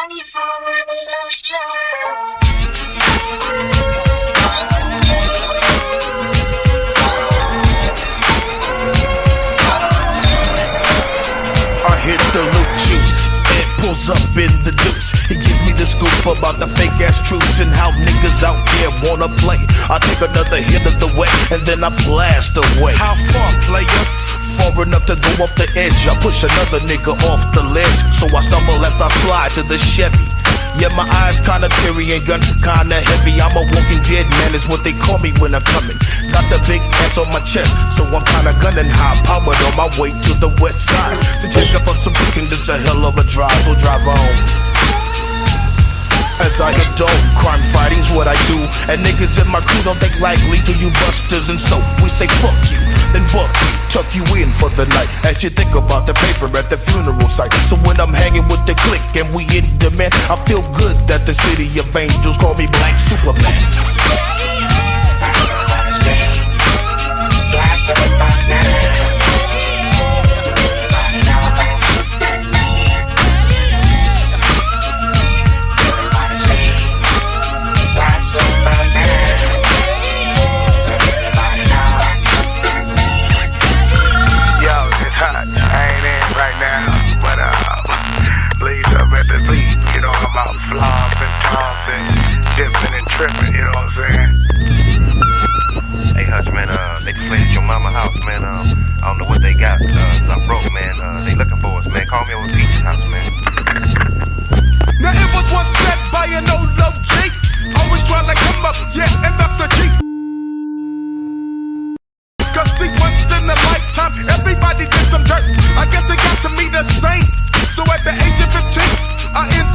money for revolution. I hit the loot juice, it pulls up in the deuce. He gives me the scoop about the fake ass truths and how niggas out there wanna play. I take another hit of the way and then I blast away. How far, player? Far enough to go off the edge. I push another nigga off the ledge, so I stumble as I slide to the Chevy. Yeah, my eyes kinda teary and gun kinda heavy. I'm a walking dead man is what they call me when I'm coming. Got the big ass on my chest, so I'm kinda gunning high powered on my way to the west side to check up on some chicken. Just a hell of a drive, so drive on. As I adore, crime fighting's what I do, and niggas in my crew don't think likely to you busters, and so we say fuck you, then buck you, tuck you in for the night, as you think about the paper at the funeral site. So when I'm hanging with the clique and we in demand, I feel good that the city of angels call me Black Superman. Dipping and tripping, you know what I'm saying? Hey Hutch, man, they just played at your mama house, man. I don't know what they got, 'cause I'm broke, man. They looking for us, man. Call me over Peach's house, man. Now it was once said by an old OG, always trying to come up, yeah, and that's a G. Cause see, once in a lifetime, everybody did some dirt. I guess it got to me the same. So at the age of 15, I ended